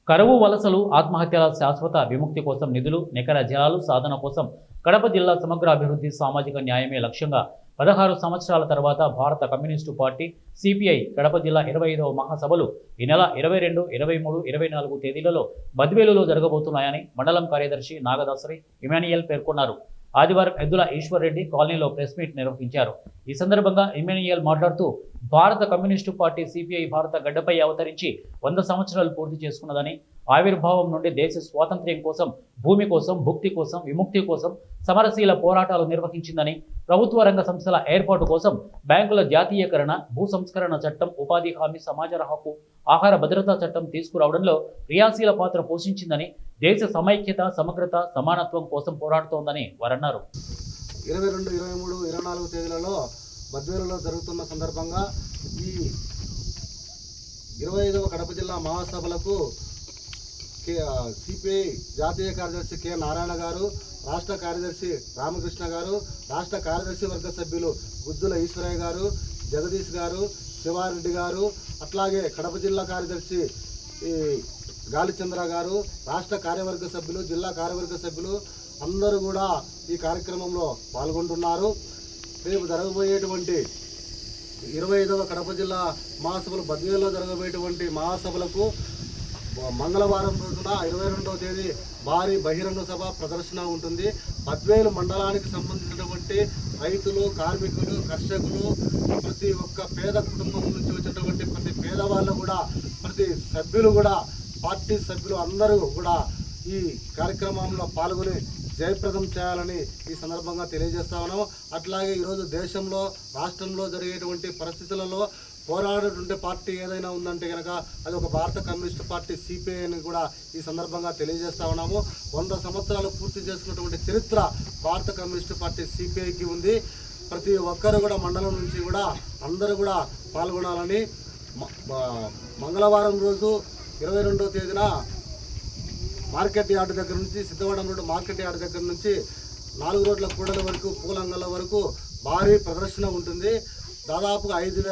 కరువు వలసలు ఆత్మహత్యల శాశ్వత విముక్తి కోసం నిధులు నికర జలాలు సాధన కోసం కడప జిల్లా సమగ్ర అభివృద్ధి సామాజిక న్యాయమే లక్ష్యంగా 16 సంవత్సరాల తర్వాత భారత కమ్యూనిస్టు పార్టీ సిపిఐ కడప జిల్లా 25వ మహాసభలు ఈ నెల 22, 23, 24 తేదీలలో బద్వేలులో జరగబోతున్నాయని మండలం కార్యదర్శి నాగదాసరి ఇమానియల్ పేర్కొన్నారు. ఆదివారం ఎద్దుల ఈశ్వర్ రెడ్డి కాలనీలో ప్రెస్ మీట్ నిర్వహించారు. ఈ సందర్భంగా ఇమానియల్ మాట్లాడుతూ భారత కమ్యూనిస్టు పార్టీ సిపిఐ భారత గడ్డపై అవతరించి 100 సంవత్సరాలు పూర్తి చేసుకున్నదని, ఆవిర్భావం నుండి దేశ స్వాతంత్ర్యం కోసం, భూమి కోసం, భుక్తి కోసం, విముక్తి కోసం సమరశీల పోరాటాలు నిర్వహించిందని, ప్రభుత్వ రంగ సంస్థల ఏర్పాటు కోసం బ్యాంకుల జాతీయకరణ, భూ సంస్కరణ చట్టం, ఉపాధి హామీ, సమాచార హక్కు, ఆహార భద్రతా చట్టం తీసుకురావడంలో క్రియాశీల పాత్ర పోషించిందని, దేశ సమైక్యత, సమగ్రత, సమానత్వం కోసం పోరాడుతోందని వారన్నారు. 22, 23, 24 తేదీలలో బద్వేలులో జరుగుతున్న సందర్భంగా ఈ 25వ కడప జిల్లా మహాసభలకు సిపిఐ జాతీయ కార్యదర్శి కె నారాయణ గారు, రాష్ట్ర కార్యదర్శి రామకృష్ణ గారు, రాష్ట్ర కార్యదర్శి వర్గ సభ్యులు గుజ్జుల ఈశ్వరయ్య గారు, జగదీష్ గారు, శివారెడ్డి గారు, అట్లాగే కడప జిల్లా కార్యదర్శి గాలిచంద్ర గారు, రాష్ట్ర కార్యవర్గ సభ్యులు, జిల్లా కార్యవర్గ సభ్యులు అందరూ కూడా ఈ కార్యక్రమంలో పాల్గొంటున్నారు. రేపు జరగబోయేటువంటి 25వ కడప జిల్లా మహాసభలు బద్వేలులో జరగబోయేటువంటి మహాసభలకు మంగళవారం రోజున 22వ తేదీ భారీ బహిరంగ సభ ప్రదర్శన ఉంటుంది. బద్వేలు మండలానికి సంబంధించినటువంటి రైతులు, కార్మికులు, కర్షకులు, ప్రతి ఒక్క పేద కుటుంబం నుంచి వచ్చినటువంటి ప్రతి పేదవాళ్ళు కూడా, ప్రతి సభ్యులు కూడా, పార్టీ సభ్యులు అందరూ కూడా ఈ కార్యక్రమంలో పాల్గొని జయప్రదం చేయాలని ఈ సందర్భంగా తెలియజేస్తా ఉన్నాము. అట్లాగే ఈరోజు దేశంలో, రాష్ట్రంలో జరిగేటువంటి పరిస్థితులలో పోరాడేటువంటి పార్టీ ఏదైనా ఉందంటే కనుక అది ఒక భారత కమ్యూనిస్టు పార్టీ సిపిఐ అని కూడా ఈ సందర్భంగా తెలియజేస్తా ఉన్నాము. 100 సంవత్సరాలు పూర్తి చేసుకున్నటువంటి చరిత్ర భారత కమ్యూనిస్టు పార్టీ సిపిఐకి ఉంది. ప్రతి ఒక్కరు కూడా మండలం నుంచి కూడా అందరూ కూడా పాల్గొనాలని మంగళవారం రోజు 22వ తేదీన మార్కెట్ యార్డు దగ్గర నుంచి, సిద్ధవడం రోడ్డు మార్కెట్ యార్డు దగ్గర నుంచి 4 రోడ్ల కూడల వరకు, పూలంగళ్ళ వరకు భారీ ప్రదర్శన ఉంటుంది. దాదాపుగా 5,000